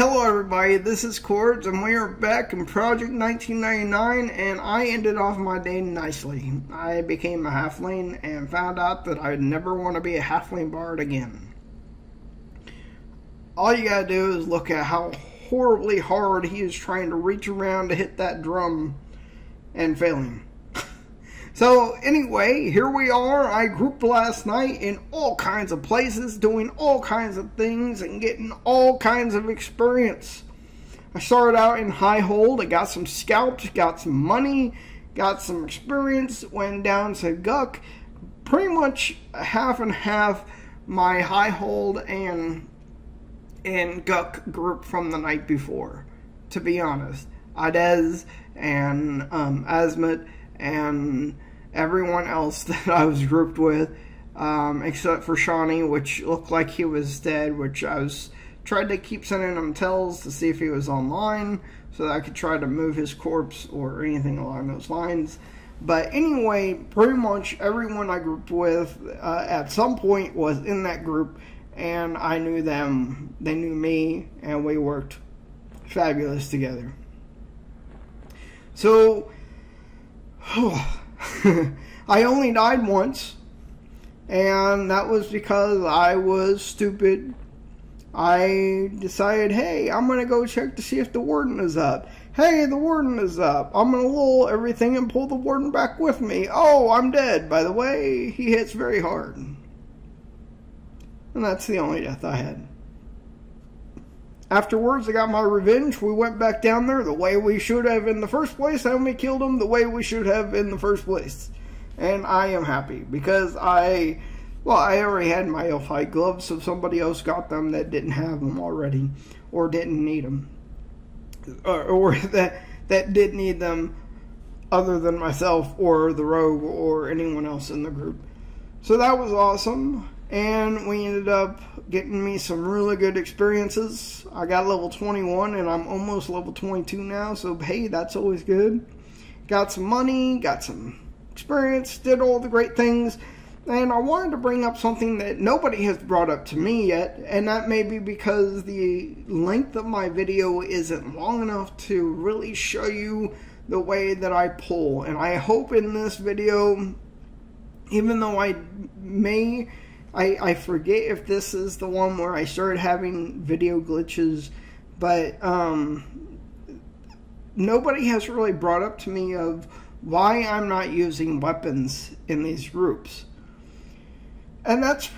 Hello everybody, this is Cords and we are back in Project 1999 and I ended off my day nicely. I became a halfling and found out that I'd never want to be a halfling bard again. All you gotta do is look at how horribly hard he is trying to reach around to hit that drum and failing. So anyway, here we are. I grouped last night in all kinds of places, doing all kinds of things and getting all kinds of experience. I started out in High Hold. I got some scalps, got some money, got some experience, went down to Guck. Pretty much half and half my High Hold and Guck group from the night before, to be honest. Adez and Azmat and everyone else that I was grouped with, except for Shawnee, which looked like he was dead, which I tried to keep sending him tells to see if he was online so that I could try to move his corpse or anything along those lines. But anyway, pretty much everyone I grouped with at some point was in that group, and I knew them, they knew me, and we worked fabulous together. So I only died once, and that was because I was stupid. I decided, hey, I'm going to go check to see if the warden is up. Hey, the warden is up. I'm going to lull everything and pull the warden back with me. Oh, I'm dead, by the way. He hits very hard. And that's the only death I had. Afterwards, I got my revenge. We went back down there the way we should have in the first place, and we killed him the way we should have in the first place. And I am happy, because I already had my elf-hide gloves, so somebody else got them that didn't have them already, or didn't need them. Or that did need them other than myself, or the rogue, or anyone else in the group. So that was awesome. And we ended up getting me some really good experiences. I got level 21 and I'm almost level 22 now, so hey, that's always good. Got some money, got some experience, did all the great things. And I wanted to bring up something that nobody has brought up to me yet, and that may be because the length of my video isn't long enough to really show you the way that I pull. And I hope in this video, even though I forget if this is the one where I started having video glitches, but nobody has really brought up to me of why I'm not using weapons in these groups. And that's a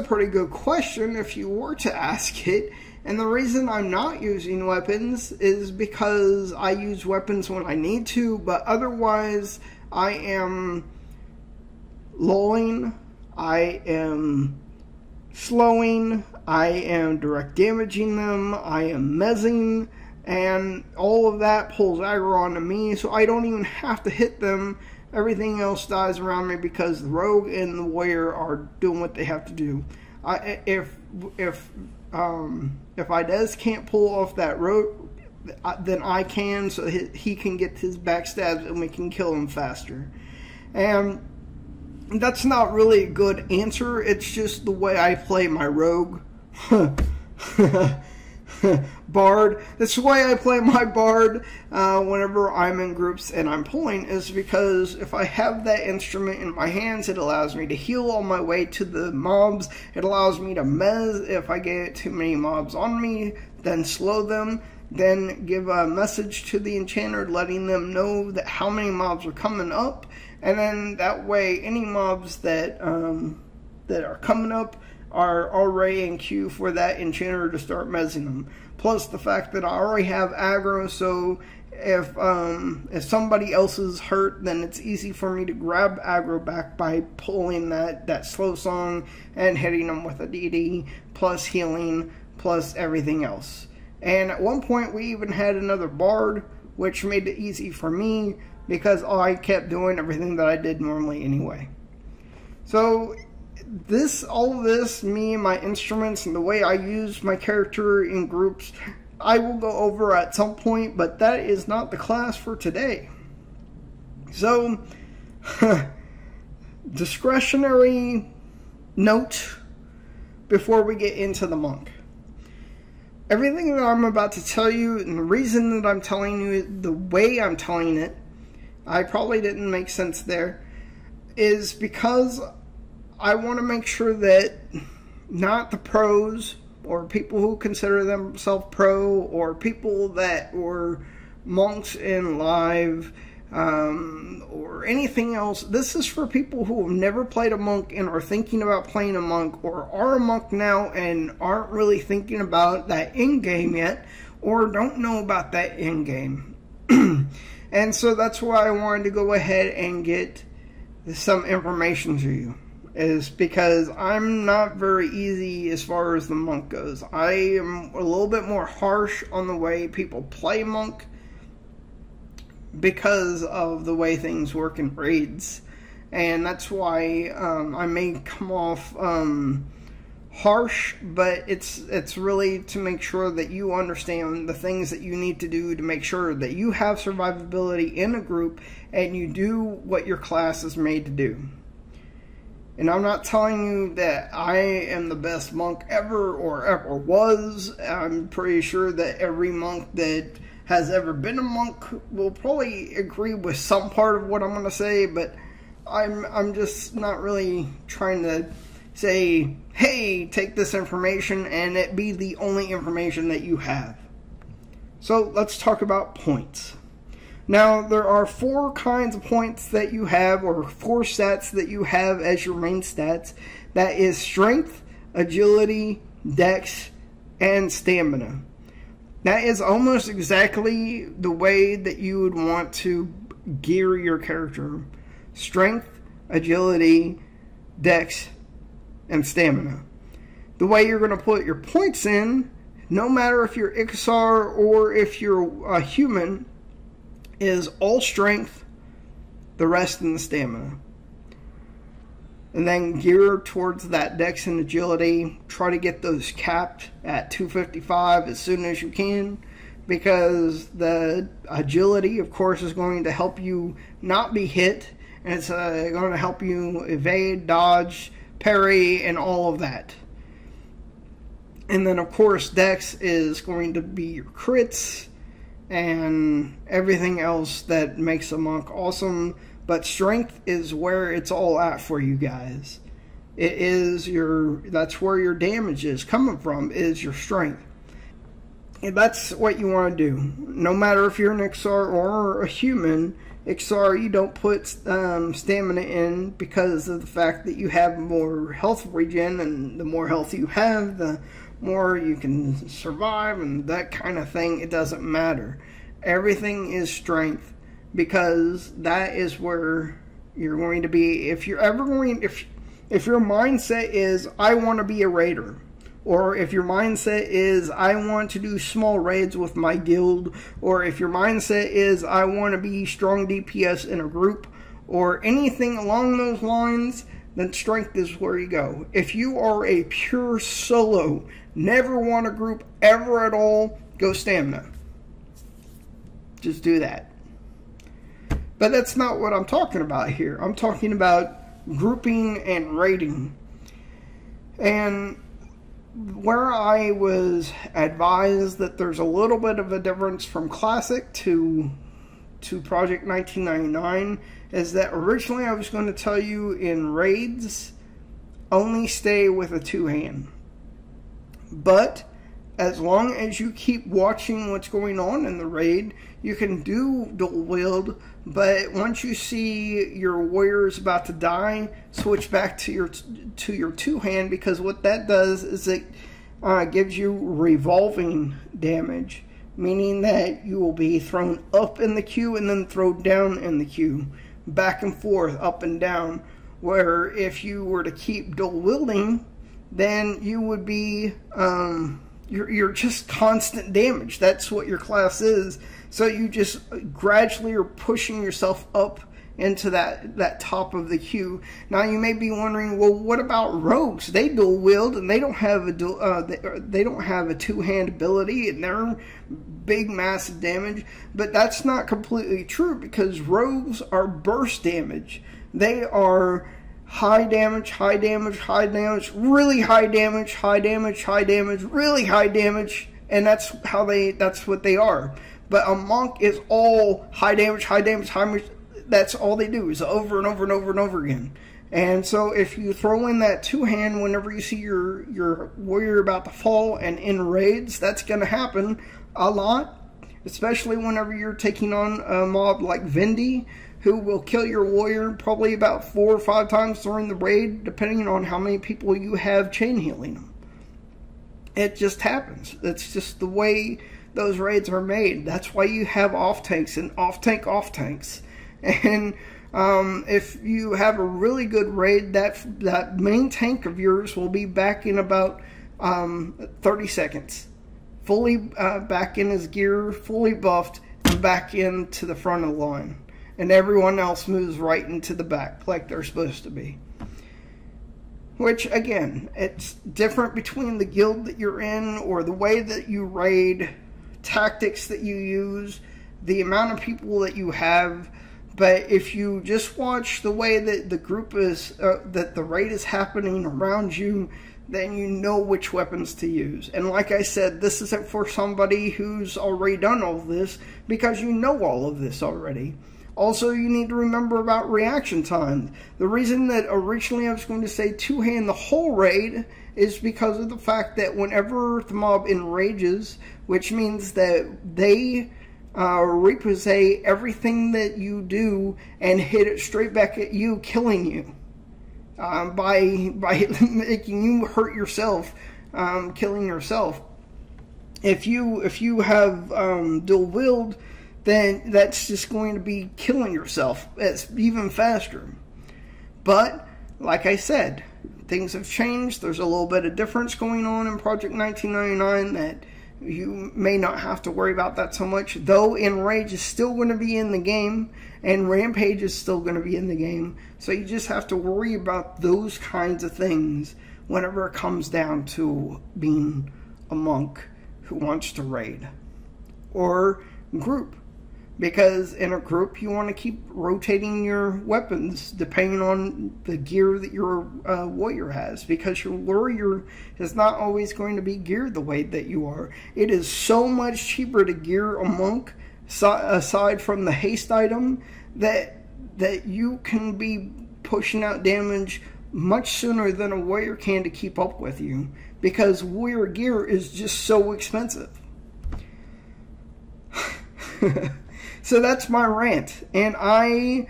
pretty good question if you were to ask it. And the reason I'm not using weapons is because I use weapons when I need to, but otherwise I am lulling, I am slowing, I am direct damaging them, I am mezzing, and all of that pulls aggro onto me, so I don't even have to hit them. Everything else dies around me because the rogue and the warrior are doing what they have to do. If Idez can't pull off that rogue, then I can, so he can get his backstabs and we can kill him faster. And that's not really a good answer. It's just the way I play my rogue. Bard. That's the way I play my bard whenever I'm in groups and I'm pulling, is because if I have that instrument in my hands, it allows me to heal on my way to the mobs. It allows me to mez if I get too many mobs on me, then slow them, then give a message to the enchanter letting them know that how many mobs are coming up. And then that way, any mobs that are coming up are already in queue for that enchanter to start mezzing them. Plus the fact that I already have aggro, so if somebody else is hurt, then it's easy for me to grab aggro back by pulling that slow song and hitting them with a DD, plus healing, plus everything else. And at one point we even had another bard, which made it easy for me, because I kept doing everything that I did normally anyway. So all of this, me and my instruments and the way I use my character in groups, I will go over at some point, but that is not the class for today. So, discretionary note before we get into the monk. Everything that I'm about to tell you, and the reason that I'm telling you the way I'm telling it, I probably didn't make sense there, is because I want to make sure that not the pros, or people who consider themselves pro, or people that were monks in live, or anything else. This is for people who have never played a monk and are thinking about playing a monk, or are a monk now and aren't really thinking about that end game yet, or don't know about that end game. And so that's why I wanted to go ahead and get some information to you, is because I'm not very easy as far as the monk goes. I am a little bit more harsh on the way people play monk, because of the way things work in raids, and that's why I may come off harsh, but it's really to make sure that you understand the things that you need to do to make sure that you have survivability in a group and you do what your class is made to do. And I'm not telling you that I am the best monk ever or ever was. I'm pretty sure that every monk that has ever been a monk will probably agree with some part of what I'm going to say, but I'm just not really trying to say, hey, take this information and it be the only information that you have. So let's talk about points. Now, there are 4 kinds of points that you have, or 4 stats that you have as your main stats. That is strength, agility, dex, and stamina. That is almost exactly the way that you would want to gear your character. Strength, agility, dex, and stamina. The way you're going to put your points in, no matter if you're Ixar or if you're a human, is all strength, the rest in the stamina. And then gear towards that dex and agility. Try to get those capped at 255 as soon as you can, because the agility, of course, is going to help you not be hit, and it's going to help you evade, dodge, parry, and all of that. And then, of course, dex is going to be your crits and everything else that makes a monk awesome. But strength is where it's all at for you guys. It is that's where your damage is coming from, is your strength. And that's what you want to do. No matter if you're an Ixar or a human, Ixar, you don't put stamina in because of the fact that you have more health regen, and the more health you have, the more you can survive and that kind of thing. It doesn't matter. Everything is strength, because that is where you're going to be. If you're ever going, if your mindset is I want to be a raider, or if your mindset is I want to do small raids with my guild, or if your mindset is I want to be strong DPS in a group, or anything along those lines, then strength is where you go. If you are a pure solo, never want a group ever at all, go stamina. Just do that. But that's not what I'm talking about here. I'm talking about grouping and raiding. And where I was advised that there's a little bit of a difference from Classic to Project 1999 is that originally I was going to tell you in raids, only stay with a 2-hand. But as long as you keep watching what's going on in the raid, you can do dual wield, but once you see your warrior's about to die, switch back to your 2-hand, because what that does is it gives you revolving damage, meaning that you will be thrown up in the queue and then thrown down in the queue, back and forth, up and down, where if you were to keep dual wielding, then you would be you're just constant damage. That's what your class is. So you just gradually are pushing yourself up into that top of the queue. Now you may be wondering, well, what about rogues? They dual wield and they don't have a they don't have a 2-hand ability, and they're big massive damage. But that's not completely true, because rogues are burst damage. They are high damage, high damage, high damage, really high damage, high damage, high damage, really high damage, and that's what they are. But a monk is all high damage, high damage, high damage. That's all they do, is over and over and over and over again. And so if you throw in that two-hand whenever you see your warrior about to fall and in raids, that's going to happen a lot, especially whenever you're taking on a mob like Vindy, who will kill your warrior probably about 4 or 5 times during the raid, depending on how many people you have chain healing them. It just happens. That's just the way those raids are made. That's why you have off-tanks and off-tanks. And if you have a really good raid, that main tank of yours will be back in about 30 seconds. Fully back in his gear, fully buffed, and back into the front of the line. And everyone else moves right into the back like they're supposed to be. Which, again, it's different between the guild that you're in or the way that you raid, tactics that you use, the amount of people that you have. But if you just watch the way that the group is, that the raid is happening around you, then you know which weapons to use. And like I said, this isn't for somebody who's already done all of this, because you know all of this already. Also, you need to remember about reaction time. The reason that originally I was going to say two-hand the whole raid is because of the fact that whenever the mob enrages, which means that they reposse everything that you do and hit it straight back at you, killing you by making you hurt yourself, killing yourself. If you have dual wield, then that's just going to be killing yourself. It's even faster. But like I said, things have changed. There's a little bit of difference going on in Project 1999 that you may not have to worry about that so much, though Enrage is still going to be in the game, and Rampage is still going to be in the game, so you just have to worry about those kinds of things whenever it comes down to being a monk who wants to raid. Or group. Because in a group, you want to keep rotating your weapons depending on the gear that your warrior has. Because your warrior is not always going to be geared the way that you are. It is so much cheaper to gear a monk, aside from the haste item, that you can be pushing out damage much sooner than a warrior can to keep up with you. Because warrior gear is just so expensive. So that's my rant, and I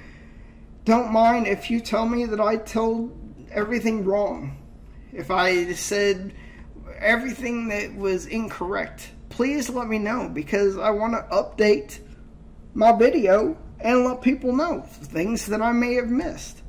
don't mind if you tell me that I told everything wrong. If I said everything that was incorrect, please let me know, because I want to update my video and let people know things that I may have missed.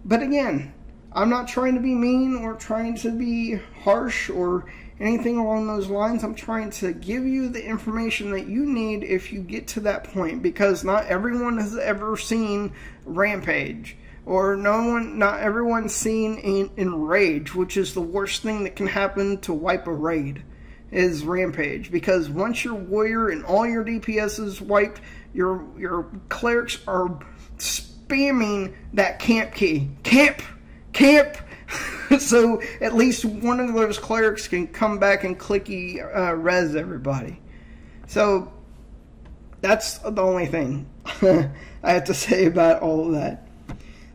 But again, I'm not trying to be mean or trying to be harsh or anything along those lines. I'm trying to give you the information that you need if you get to that point, because not everyone has ever seen Rampage, or not everyone's seen Enrage, which is the worst thing that can happen to wipe a raid, is Rampage. Because once your warrior and all your DPS is wiped, your clerics are spamming that camp key. Camp! So at least one of those clerics can come back and clicky res everybody. So that's the only thing I have to say about all of that.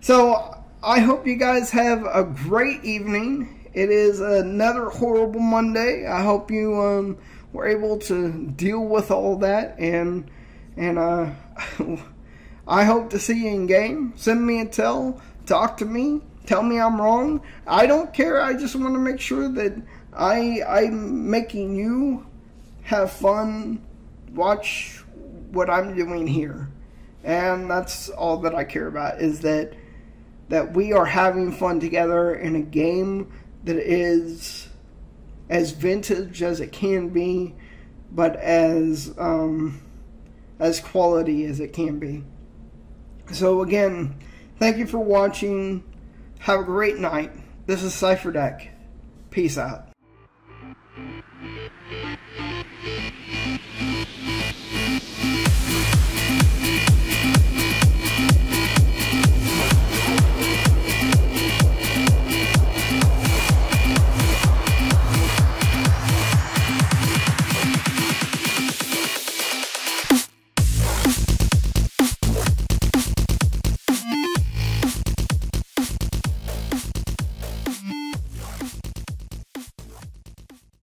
So I hope you guys have a great evening. It is another horrible Monday. I hope you were able to deal with all that, and I hope to see you in game. Send me a tell, talk to me. Tell me I'm wrong. I don't care. I just want to make sure that I'm making you have fun, watch what I'm doing here. And that's all that I care about, is that we are having fun together in a game that is as vintage as it can be, but as quality as it can be. So again, thank you for watching. Have a great night. This is Cipher Dec. Peace out.